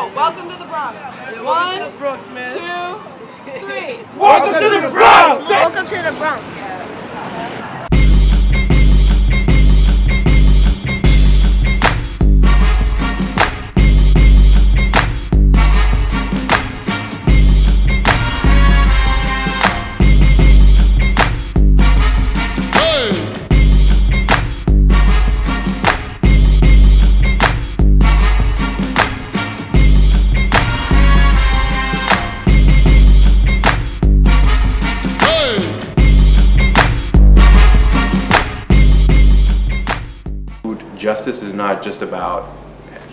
go. Welcome to the Bronx. Yeah, One, to the Bronx, man. 2, 3. Welcome to the Bronx! Welcome to the Bronx. Justice is not just about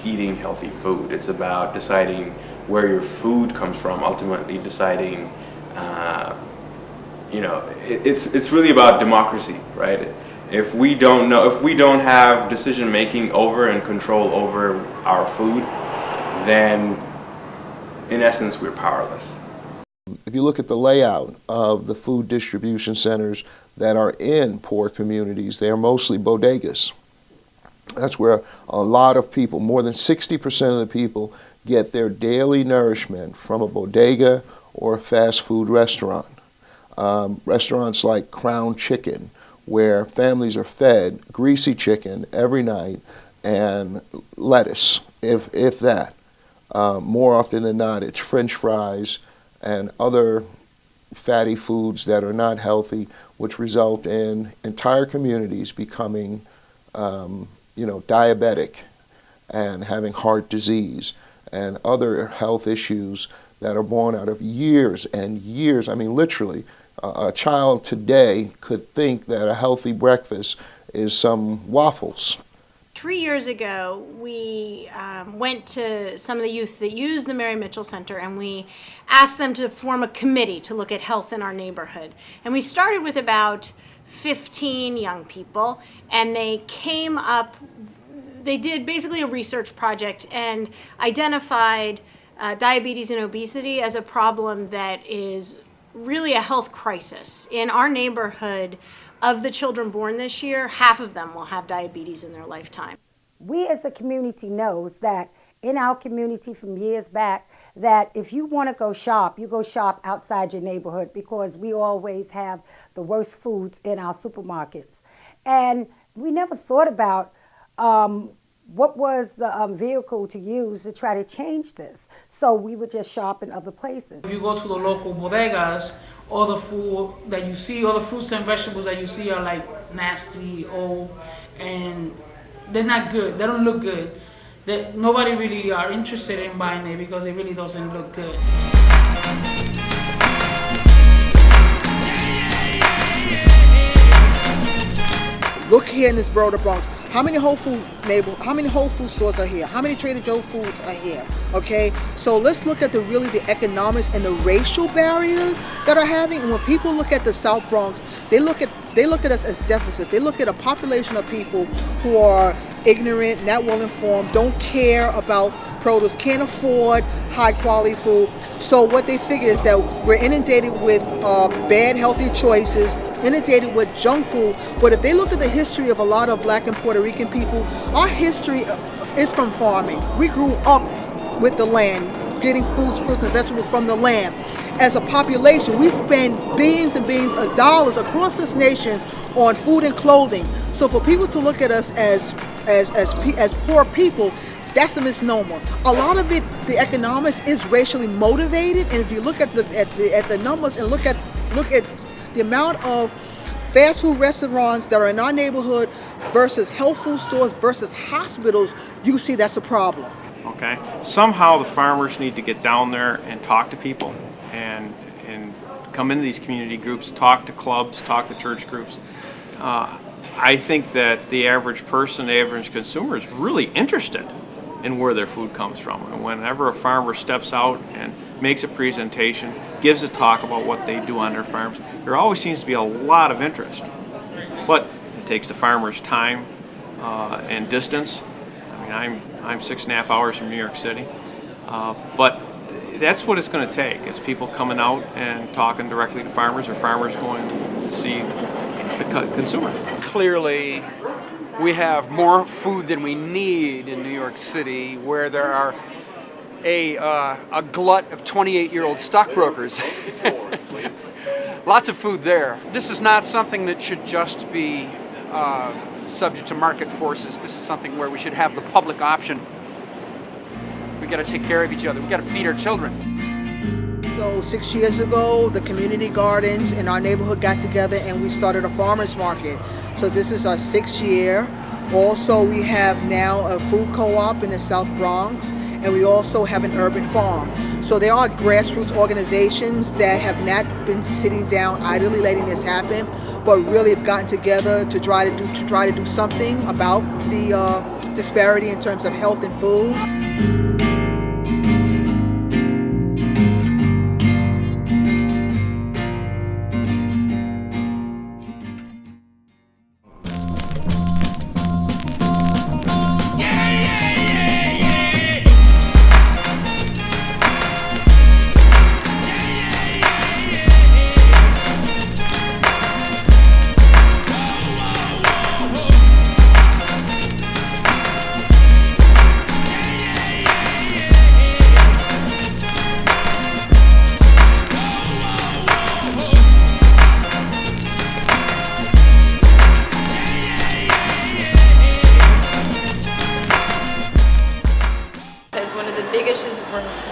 eating healthy food. It's about deciding where your food comes from, ultimately deciding, it's really about democracy, right? If we don't have decision making over and control over our food, then in essence we're powerless. If you look at the layout of the food distribution centers that are in poor communities, they are mostly bodegas. That's where a lot of people, more than 60% of the people, get their daily nourishment from a bodega or a fast food restaurant. Restaurants like Crown Chicken, where families are fed greasy chicken every night and lettuce, if that. More often than not, it's French fries and other fatty foods that are not healthy, which result in entire communities becoming diabetic and having heart disease and other health issues that are born out of years and years. I mean, literally, a child today could think that a healthy breakfast is some waffles. 3 years ago, we went to some of the youth that use the Mary Mitchell Center, and we asked them to form a committee to look at health in our neighborhood. And we started with about 15 young people, and they did basically a research project and identified diabetes and obesity as a problem that is really a health crisis. In our neighborhood, of the children born this year, half of them will have diabetes in their lifetime. We as a community knows that in our community from years back, that if you want to go shop, you go shop outside your neighborhood, because we always have the worst foods in our supermarkets. And we never thought about what was the vehicle to use to try to change this. So we would just shop in other places. If you go to the local bodegas, all the food that you see, all the fruits and vegetables that you see are like nasty, old, and they're not good. They don't look good. Nobody really are interested in buying it because it really doesn't look good. Look here in this borough of the Bronx. How many Whole Food stores are here? How many Trader Joe foods are here? Okay, so let's look at the economics and the racial barriers that are having. And when people look at the South Bronx, they look at us as deficits. They look at a population of people who are ignorant, not well informed, don't care about produce, can't afford high quality food. So what they figure is that we're inundated with bad healthy choices, inundated with junk food. But if they look at the history of a lot of Black and Puerto Rican people, our history is from farming. We grew up with the land, getting fruits and vegetables from the land. As a population, we spend billions and billions of dollars across this nation on food and clothing. So for people to look at us as poor people, that's a misnomer. A lot of it, the economics, is racially motivated. And if you look at the numbers and look at the amount of fast food restaurants that are in our neighborhood versus health food stores versus hospitals, you see that's a problem. Okay, somehow the farmers need to get down there and talk to people and come into these community groups, talk to clubs, talk to church groups. I think that the average person, the average consumer, is really interested in where their food comes from. And whenever a farmer steps out and makes a presentation, gives a talk about what they do on their farms, there always seems to be a lot of interest. But it takes the farmer's time and distance. I mean, I'm 6.5 hours from New York City, but that's what it's going to take, is people coming out and talking directly to farmers, or farmers going to see the consumer. Clearly, we have more food than we need in New York City, where there are a glut of 28-year-old stockbrokers. Lots of food there. This is not something that should just be subject to market forces. This is something where we should have the public option. We got to take care of each other. We got to feed our children. So 6 years ago, the community gardens in our neighborhood got together and we started a farmers market. So this is our 6th year. Also, we have now a food co-op in the South Bronx, and we also have an urban farm. So there are grassroots organizations that have not been sitting down idly letting this happen, but really have gotten together to try to do something about the disparity in terms of health and food.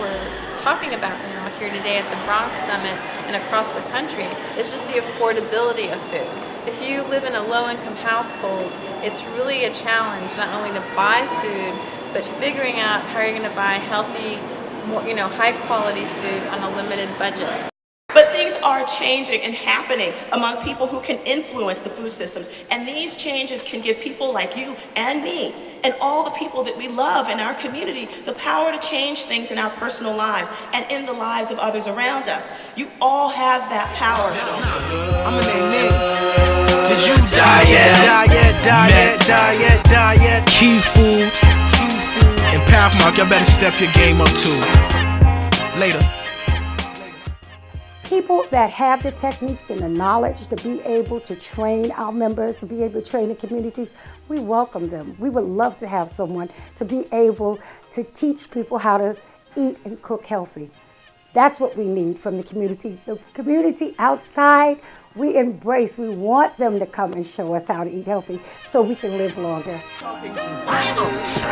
we're talking about now here today at the Bronx Summit and across the country is just the affordability of food. If you live in a low-income household, it's really a challenge not only to buy food, but figuring out how you're going to buy healthy, high-quality food on a limited budget. But things are changing and happening among people who can influence the food systems. And these changes can give people like you and me and all the people that we love in our community the power to change things in our personal lives and in the lives of others around us. You all have that power. Did you diet, key food, and Pathmark, y'all better step your game up too. Later. People that have the techniques and the knowledge to be able to train our members, to be able to train the communities, we welcome them. We would love to have someone to be able to teach people how to eat and cook healthy. That's what we need from the community. The community outside, we embrace. We want them to come and show us how to eat healthy so we can live longer.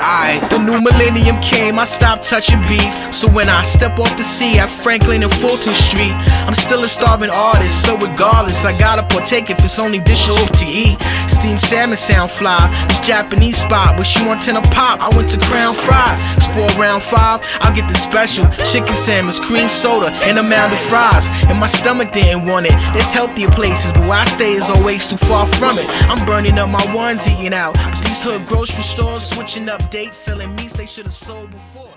Alright, the new millennium came, I stopped touching beef. So when I step off the sea at Franklin and Fulton Street, I'm still a starving artist, so regardless, I gotta partake if it's only dishes to eat. Steamed salmon sound fly, this Japanese spot, but she want 10 a pop, I went to Crown Fried. Cause for around 5, I'll get the special chicken sandwich, cream soda, and a mound of fries. And my stomach didn't want it, there's healthier places, but where I stay is always too far from it. I'm burning up my ones eating out, but these hood grocery stores switching up dates, selling meats they should have sold before.